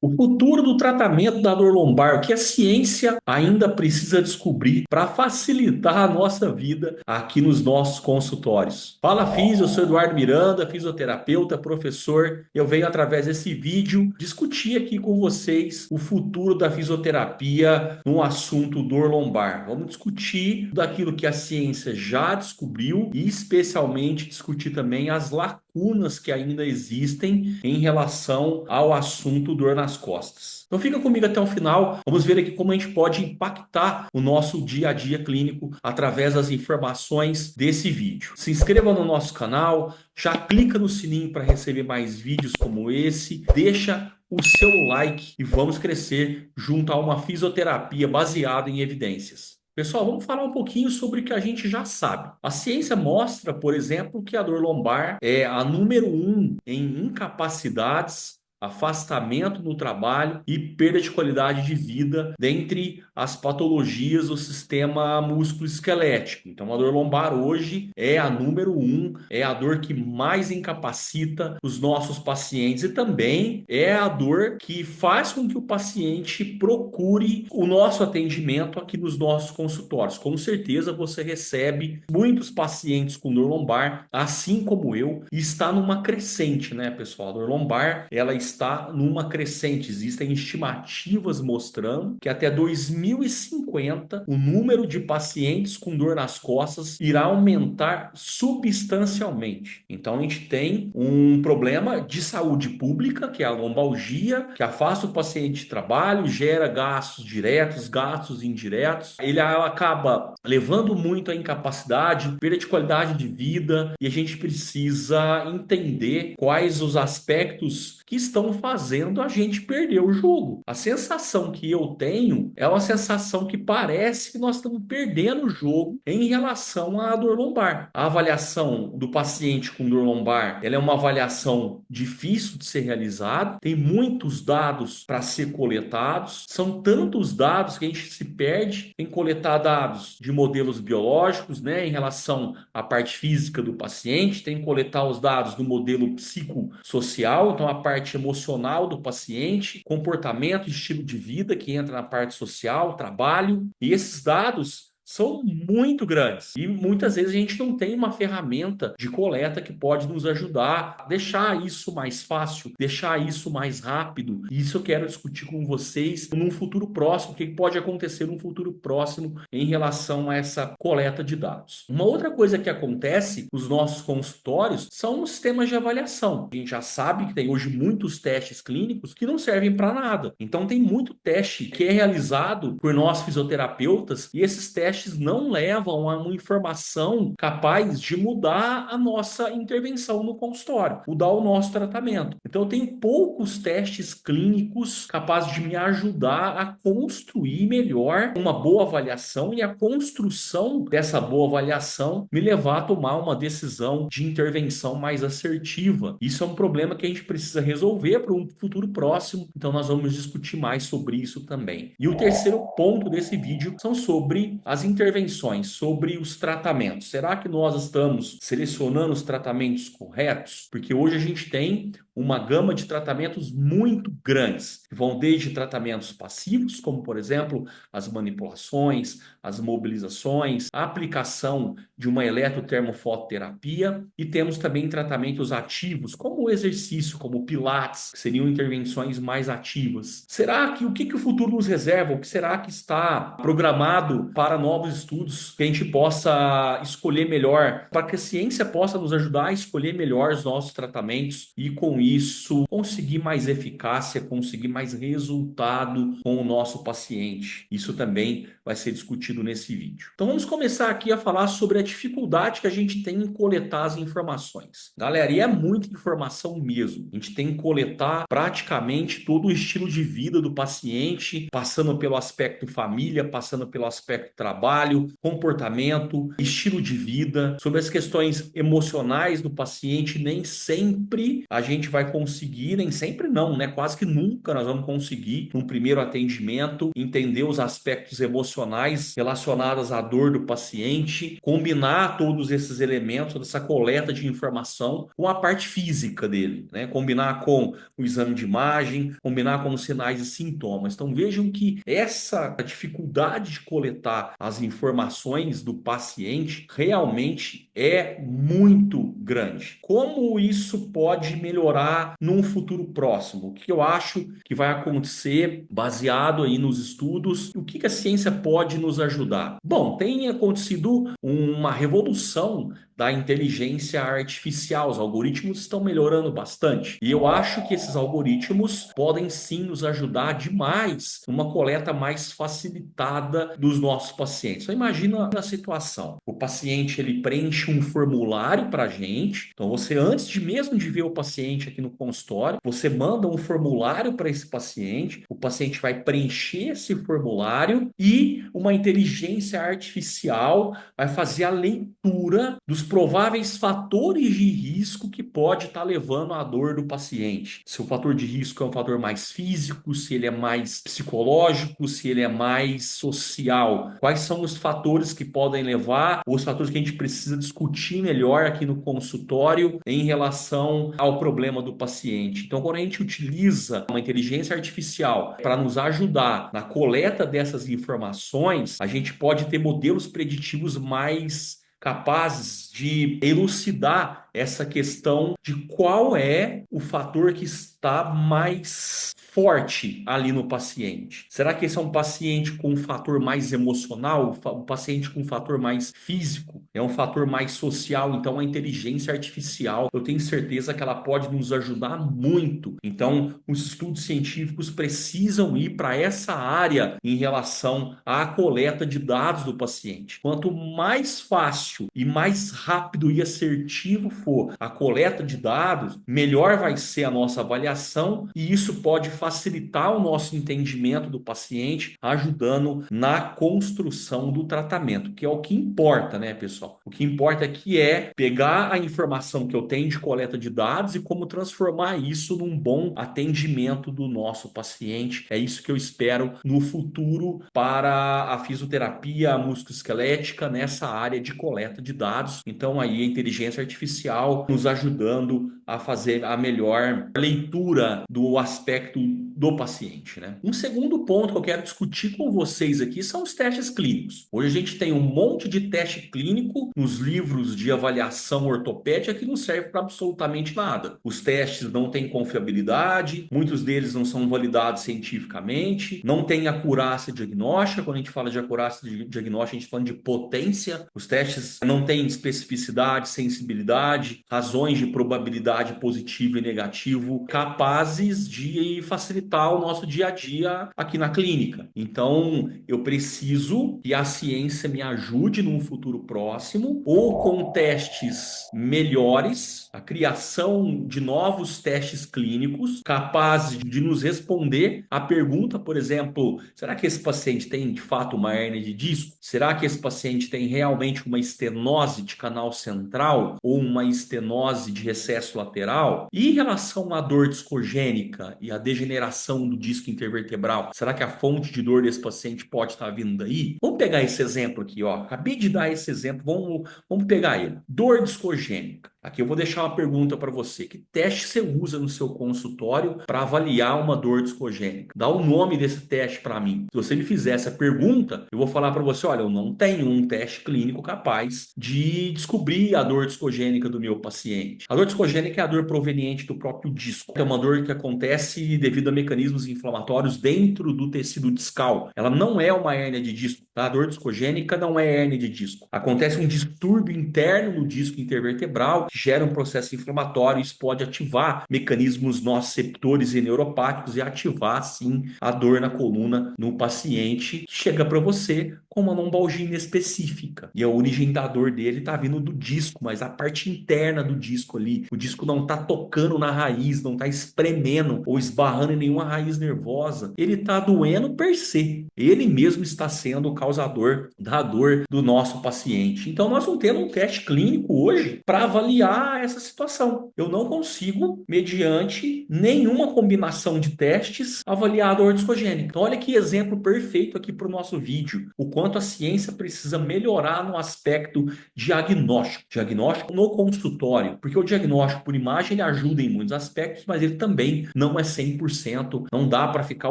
O futuro do tratamento da dor lombar, o que a ciência ainda precisa descobrir para facilitar a nossa vida aqui nos nossos consultórios. Fala, eu sou Eduardo Miranda, fisioterapeuta, professor. Eu venho através desse vídeo discutir aqui com vocês o futuro da fisioterapia no assunto dor lombar. Vamos discutir daquilo que a ciência já descobriu e especialmente discutir também as lacunas que ainda existem em relação ao assunto dor nas costas. Então fica comigo até o final. Vamos ver aqui como a gente pode impactar o nosso dia a dia clínico através das informações desse vídeo. Se inscreva no nosso canal, já clica no sininho para receber mais vídeos como esse, deixa o seu like e vamos crescer junto a uma fisioterapia baseada em evidências. Pessoal, vamos falar um pouquinho sobre o que a gente já sabe. A ciência mostra, por exemplo, que a dor lombar é a número um em incapacidades, afastamento no trabalho e perda de qualidade de vida dentre as patologias do sistema músculo-esquelético. Então, a dor lombar hoje é a número um, é a dor que mais incapacita os nossos pacientes e também é a dor que faz com que o paciente procure o nosso atendimento aqui nos nossos consultórios. Com certeza você recebe muitos pacientes com dor lombar, assim como eu, e está numa crescente, né, pessoal? A dor lombar, ela está numa crescente. Existem estimativas mostrando que até 2050 o número de pacientes com dor nas costas irá aumentar substancialmente. Então a gente tem um problema de saúde pública, que é a lombalgia, que afasta o paciente de trabalho, gera gastos diretos, gastos indiretos. Ela acaba levando muito à incapacidade, perda de qualidade de vida, e a gente precisa entender quais os aspectos que estão fazendo a gente perder o jogo. A sensação que eu tenho é uma sensação que parece que nós estamos perdendo o jogo em relação à dor lombar. A avaliação do paciente com dor lombar, ela é uma avaliação difícil de ser realizada, tem muitos dados para ser coletados, são tantos dados que a gente se perde em coletar dados de modelos biológicos, né, em relação à parte física do paciente, tem que coletar os dados do modelo psicossocial, então a parte emocional do paciente, comportamento, estilo de vida que entra na parte social, trabalho, e esses dados são muito grandes e muitas vezes a gente não tem uma ferramenta de coleta que pode nos ajudar a deixar isso mais fácil, deixar isso mais rápido. E isso eu quero discutir com vocês num futuro próximo, o que pode acontecer num futuro próximo em relação a essa coleta de dados. Uma outra coisa que acontece nos nossos consultórios são os sistemas de avaliação. A gente já sabe que tem hoje muitos testes clínicos que não servem para nada. Então tem muito teste que é realizado por nós fisioterapeutas e esses testes não levam a uma informação capaz de mudar a nossa intervenção no consultório, mudar o nosso tratamento. Então, eu tenho poucos testes clínicos capazes de me ajudar a construir melhor uma boa avaliação e a construção dessa boa avaliação me levar a tomar uma decisão de intervenção mais assertiva. Isso é um problema que a gente precisa resolver para um futuro próximo, então nós vamos discutir mais sobre isso também. E o terceiro ponto desse vídeo são sobre as intervenções, sobre os tratamentos. Será que nós estamos selecionando os tratamentos corretos? Porque hoje a gente tem uma gama de tratamentos muito grandes, que vão desde tratamentos passivos, como por exemplo as manipulações, as mobilizações, a aplicação de uma eletrotermofototerapia, e temos também tratamentos ativos, como o exercício, como o Pilates, que seriam intervenções mais ativas. Será que o que o futuro nos reserva? O que será que está programado para novos estudos que a gente possa escolher melhor, para que a ciência possa nos ajudar a escolher melhor os nossos tratamentos e com isso conseguir mais eficácia, conseguir mais resultado com o nosso paciente. Isso também vai ser discutido nesse vídeo. Então vamos começar aqui a falar sobre a dificuldade que a gente tem em coletar as informações. Galera, e é muita informação mesmo. A gente tem que coletar praticamente todo o estilo de vida do paciente, passando pelo aspecto família, passando pelo aspecto trabalho, trabalho, comportamento, estilo de vida, sobre as questões emocionais do paciente. Nem sempre a gente vai conseguir, nem sempre não, né? Quase que nunca nós vamos conseguir, num primeiro atendimento, entender os aspectos emocionais relacionados à dor do paciente, combinar todos esses elementos, toda essa coleta de informação com a parte física dele, né? Combinar com o exame de imagem, combinar com os sinais e sintomas. Então vejam que essa dificuldade de coletar as informações do paciente realmente é muito grande. Como isso pode melhorar num futuro próximo? O que eu acho que vai acontecer baseado aí nos estudos? O que a ciência pode nos ajudar? Bom, tem acontecido uma revolução da inteligência artificial. Os algoritmos estão melhorando bastante. E eu acho que esses algoritmos podem sim nos ajudar demais numa coleta mais facilitada dos nossos pacientes. Então, imagina a situação. O paciente ele preenche um formulário para a gente. Então, você, antes de mesmo de ver o paciente aqui no consultório, você manda um formulário para esse paciente. O paciente vai preencher esse formulário e uma inteligência artificial vai fazer a leitura dos prováveis fatores de risco que pode estar levando à dor do paciente. Se o fator de risco é um fator mais físico, se ele é mais psicológico, se ele é mais social. Quais são os fatores que podem levar, ou os fatores que a gente precisa discutir melhor aqui no consultório em relação ao problema do paciente. Então, quando a gente utiliza uma inteligência artificial para nos ajudar na coleta dessas informações, a gente pode ter modelos preditivos mais capazes de elucidar essa questão de qual é o fator que está mais forte ali no paciente. Será que esse é um paciente com um fator mais emocional, um paciente com um fator mais físico, é um fator mais social? Então a inteligência artificial, eu tenho certeza que ela pode nos ajudar muito. Então os estudos científicos precisam ir para essa área em relação à coleta de dados do paciente. Quanto mais fácil e mais rápido e assertivo for a coleta de dados, melhor vai ser a nossa avaliação, e isso pode facilitar o nosso entendimento do paciente, ajudando na construção do tratamento, que é o que importa, né, pessoal? O que importa aqui é pegar a informação que eu tenho de coleta de dados e como transformar isso num bom atendimento do nosso paciente. É isso que eu espero no futuro para a fisioterapia musculoesquelética nessa área de coleta de dados. Então aí a inteligência artificial nos ajudando a fazer a melhor leitura do aspecto do paciente, né? Um segundo ponto que eu quero discutir com vocês aqui são os testes clínicos. Hoje a gente tem um monte de teste clínico nos livros de avaliação ortopédica que não serve para absolutamente nada. Os testes não têm confiabilidade, muitos deles não são validados cientificamente, não tem acurácia diagnóstica. Quando a gente fala de acurácia diagnóstica, a gente está falando de potência. Os testes não têm especificidade, sensibilidade, razões de probabilidade positivo e negativo capazes de facilitar o nosso dia a dia aqui na clínica. Então, eu preciso que a ciência me ajude num futuro próximo, ou com testes melhores, a criação de novos testes clínicos capazes de nos responder a pergunta, por exemplo, será que esse paciente tem de fato uma hérnia de disco? Será que esse paciente tem realmente uma estenose de canal central ou uma estenose de recesso lateral? E em relação à dor discogênica e à degeneração do disco intervertebral, será que a fonte de dor desse paciente pode estar vindo daí? Vamos pegar esse exemplo aqui, ó. Acabei de dar esse exemplo, vamos pegar ele. Dor discogênica. Aqui eu vou deixar uma pergunta para você. Que teste você usa no seu consultório para avaliar uma dor discogênica? Dá o nome desse teste para mim. Se você me fizer essa pergunta, eu vou falar para você, olha, eu não tenho um teste clínico capaz de descobrir a dor discogênica do meu paciente. A dor discogênica é a dor proveniente do próprio disco. É uma dor que acontece devido a mecanismos inflamatórios dentro do tecido discal. Ela não é uma hérnia de disco, tá? A dor discogênica não é hérnia de disco. Acontece um distúrbio interno no disco intervertebral que gera um processo inflamatório. Isso pode ativar mecanismos nociceptores e neuropáticos e ativar, sim, a dor na coluna no paciente que chega para você com uma lombalgia inespecífica. E a origem da dor dele está vindo do disco, mas a parte interna do disco ali. O disco não está tocando na raiz, não está espremendo ou esbarrando inflamando em nenhuma raiz nervosa. Ele está doendo per se. Ele mesmo está sendo o causador da dor do nosso paciente. Então, nós não temos um teste clínico hoje para avaliar essa situação. Eu não consigo, mediante nenhuma combinação de testes, avaliar a dor discogênica. Então, olha que exemplo perfeito aqui para o nosso vídeo. O quanto a ciência precisa melhorar no aspecto diagnóstico. Diagnóstico no consultório. Porque o diagnóstico por imagem ele ajuda em muitos aspectos, mas ele também não é 100%. Não dá para ficar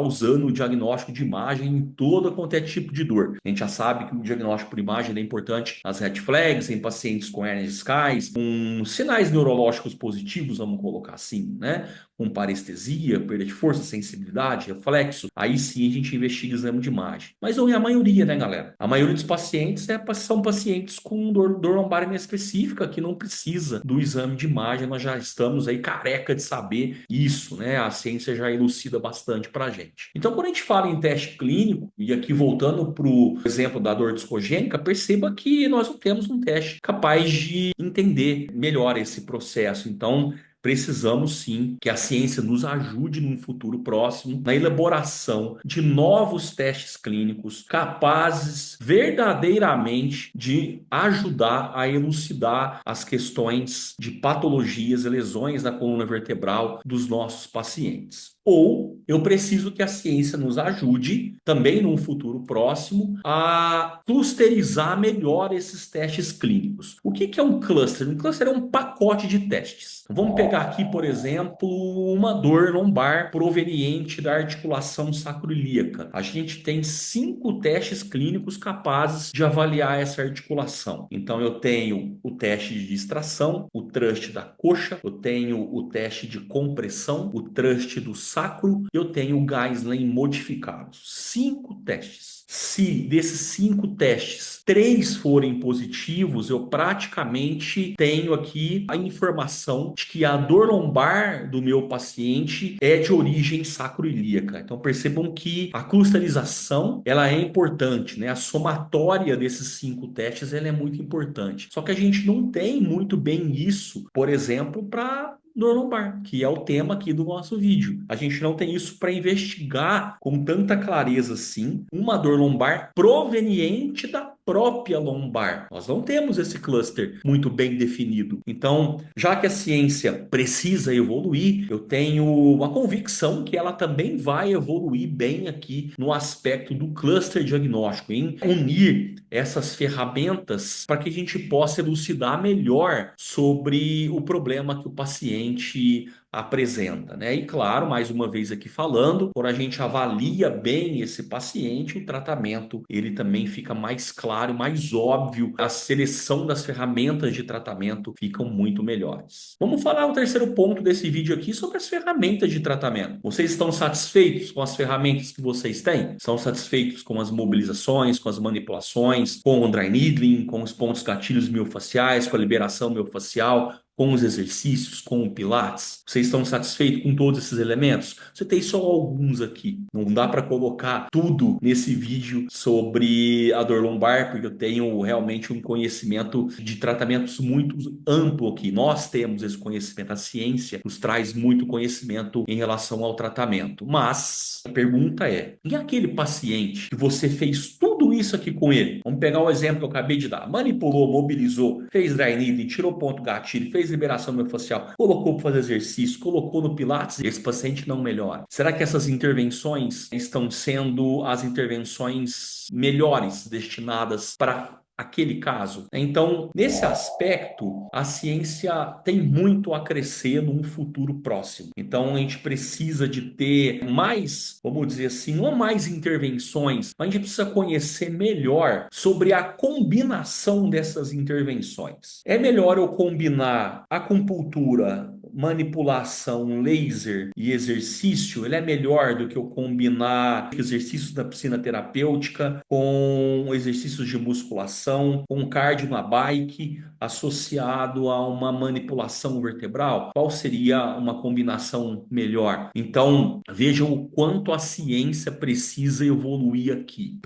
usando o diagnóstico de imagem em todo quanto é tipo de dor. A gente já sabe que o diagnóstico por imagem é importante nas red flags, em pacientes com hernia discais, com sinais neurológicos positivos, vamos colocar assim, né? Com parestesia, perda de força, sensibilidade, reflexo. Aí sim a gente investiga exame de imagem. Mas não é a maioria, né, galera? A maioria dos pacientes são pacientes com dor lombar inespecífica que não precisa do exame de imagem. Nós já estamos aí careca de saber isso, né? A ciência já elucida bastante pra gente. Então, quando a gente fala em teste clínico, e aqui voltando para o exemplo da dor discogênica, perceba que nós não temos um teste capaz de entender melhor esse processo. Então, precisamos sim que a ciência nos ajude num futuro próximo na elaboração de novos testes clínicos capazes verdadeiramente de ajudar a elucidar as questões de patologias e lesões da coluna vertebral dos nossos pacientes. Ou eu preciso que a ciência nos ajude, também num futuro próximo, a clusterizar melhor esses testes clínicos. O que é um cluster? Um cluster é um pacote de testes. Vamos pegar aqui, por exemplo, uma dor lombar proveniente da articulação sacroiliaca. A gente tem 5 testes clínicos capazes de avaliar essa articulação. Então, eu tenho o teste de distração, o thrust da coxa, eu tenho o teste de compressão, o thrust do sacro, eu tenho o Geislin modificado. 5 testes. Se desses 5 testes, 3 forem positivos, eu praticamente tenho aqui a informação de que a dor lombar do meu paciente é de origem sacroiliaca. Então percebam que a clusterização ela é importante, né? A somatória desses 5 testes ela é muito importante. Só que a gente não tem muito bem isso, por exemplo, para dor lombar, que é o tema aqui do nosso vídeo. A gente não tem isso para investigar com tanta clareza assim uma dor lombar proveniente da própria lombar. Nós não temos esse cluster muito bem definido. Então, já que a ciência precisa evoluir, eu tenho uma convicção que ela também vai evoluir bem aqui no aspecto do cluster diagnóstico, em unir essas ferramentas para que a gente possa elucidar melhor sobre o problema que o paciente apresenta, né? E claro, mais uma vez aqui falando, quando a gente avalia bem esse paciente, o tratamento ele também fica mais claro, mais óbvio, a seleção das ferramentas de tratamento ficam muito melhores. Vamos falar o terceiro ponto desse vídeo aqui sobre as ferramentas de tratamento. Vocês estão satisfeitos com as ferramentas que vocês têm? São satisfeitos com as mobilizações, com as manipulações, com o dry needling, com os pontos gatilhos miofaciais, com a liberação miofacial, com os exercícios, com o Pilates? Vocês estão satisfeitos com todos esses elementos? Você tem só alguns aqui. Não dá para colocar tudo nesse vídeo sobre a dor lombar, porque eu tenho realmente um conhecimento de tratamentos muito amplo aqui. Nós temos esse conhecimento, a ciência nos traz muito conhecimento em relação ao tratamento. Mas a pergunta é: e aquele paciente que você fez tudo isso aqui com ele? Vamos pegar o exemplo que eu acabei de dar. Manipulou, mobilizou, fez dry needling, tirou ponto gatilho, fez liberação miofascial, colocou para fazer exercício, colocou no Pilates, esse paciente não melhora. Será que essas intervenções estão sendo as intervenções melhores destinadas para aquele caso? Então, nesse aspecto, a ciência tem muito a crescer num futuro próximo. Então, a gente precisa de ter mais, vamos dizer assim, não mais intervenções, mas a gente precisa conhecer melhor sobre a combinação dessas intervenções. É melhor eu combinar acupuntura, manipulação, laser e exercício? Ele é melhor do que eu combinar exercícios da piscina terapêutica com exercícios de musculação, com cardio na bike associado a uma manipulação vertebral? Qual seria uma combinação melhor? Então, vejam o quanto a ciência precisa evoluir aqui.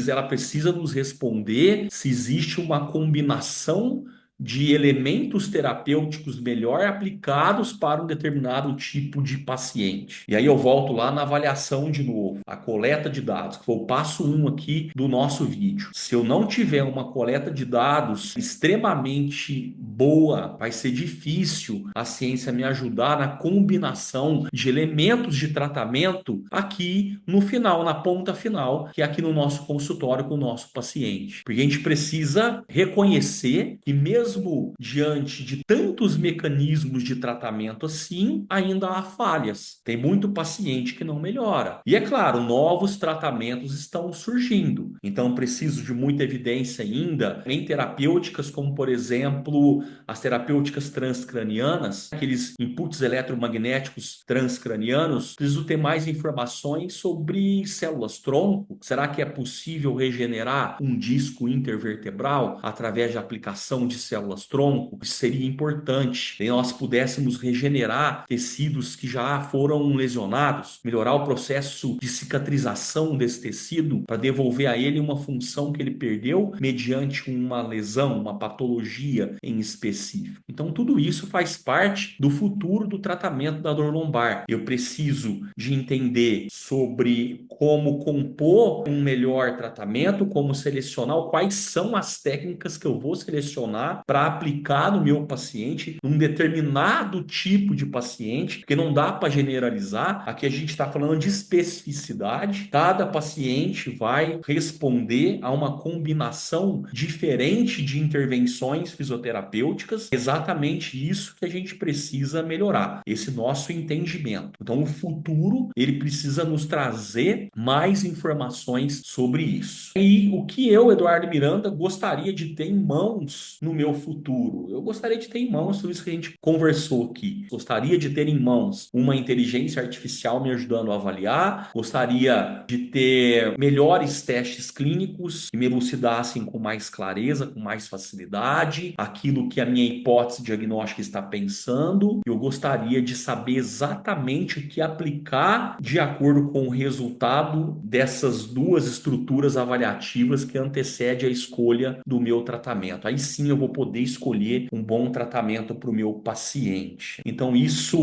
Ela precisa nos responder se existe uma combinação de elementos terapêuticos melhor aplicados para um determinado tipo de paciente. E aí eu volto lá na avaliação de novo, a coleta de dados, que foi o passo 1 aqui do nosso vídeo. Se eu não tiver uma coleta de dados extremamente boa, vai ser difícil a ciência me ajudar na combinação de elementos de tratamento aqui no final, na ponta final, que é aqui no nosso consultório com o nosso paciente. Porque a gente precisa reconhecer que mesmo diante de tantos mecanismos de tratamento assim, ainda há falhas. Tem muito paciente que não melhora. E é claro, novos tratamentos estão surgindo. Então preciso de muita evidência ainda em terapêuticas como, por exemplo, as terapêuticas transcranianas, aqueles inputs eletromagnéticos transcranianos. Preciso ter mais informações sobre células-tronco. Será que é possível regenerar um disco intervertebral através de aplicação de células-tronco? Isso seria importante. Se nós pudéssemos regenerar tecidos que já foram lesionados, melhorar o processo de cicatrização desse tecido para devolver a ele uma função que ele perdeu mediante uma lesão, uma patologia em específico. Então, tudo isso faz parte do futuro do tratamento da dor lombar. Eu preciso de entender sobre como compor um melhor tratamento, como selecionar, quais são as técnicas que eu vou selecionar para aplicar no meu paciente, num determinado tipo de paciente, porque não dá para generalizar. Aqui a gente está falando de especificidade. Cada paciente vai responder a uma combinação diferente de intervenções fisioterapêuticas. Exatamente isso que a gente precisa melhorar, esse nosso entendimento. Então, o futuro, ele precisa nos trazer mais informações sobre isso. E o que eu, Eduardo Miranda, gostaria de ter em mãos no meu futuro? Eu gostaria de ter em mãos tudo isso que a gente conversou aqui. Gostaria de ter em mãos uma inteligência artificial me ajudando a avaliar. Gostaria de ter melhores testes clínicos que me elucidassem com mais clareza, com mais facilidade, aquilo que a minha hipótese diagnóstica está pensando. Eu gostaria de saber exatamente o que aplicar de acordo com o resultado dessas duas estruturas avaliativas que antecede a escolha do meu tratamento. Aí sim eu vou poder escolher um bom tratamento para o meu paciente. Então isso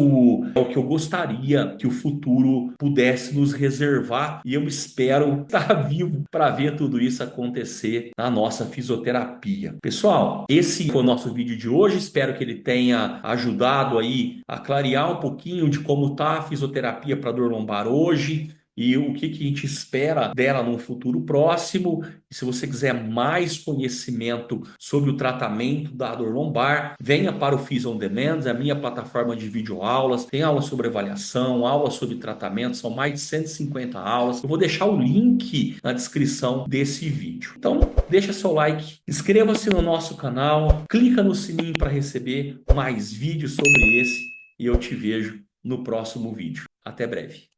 é o que eu gostaria que o futuro pudesse nos reservar e eu espero estar vivo para ver tudo isso acontecer na nossa fisioterapia. Pessoal, esse foi o nosso vídeo de hoje. Espero que ele tenha ajudado aí a clarear um pouquinho de como está a fisioterapia para dor lombar hoje e o que a gente espera dela no futuro próximo. E se você quiser mais conhecimento sobre o tratamento da dor lombar, venha para o Physio On Demand, a minha plataforma de videoaulas. Tem aulas sobre avaliação, aulas sobre tratamento, são mais de 150 aulas. Eu vou deixar o link na descrição desse vídeo. Então, deixa seu like, inscreva-se no nosso canal, clica no sininho para receber mais vídeos sobre esse e eu te vejo no próximo vídeo. Até breve.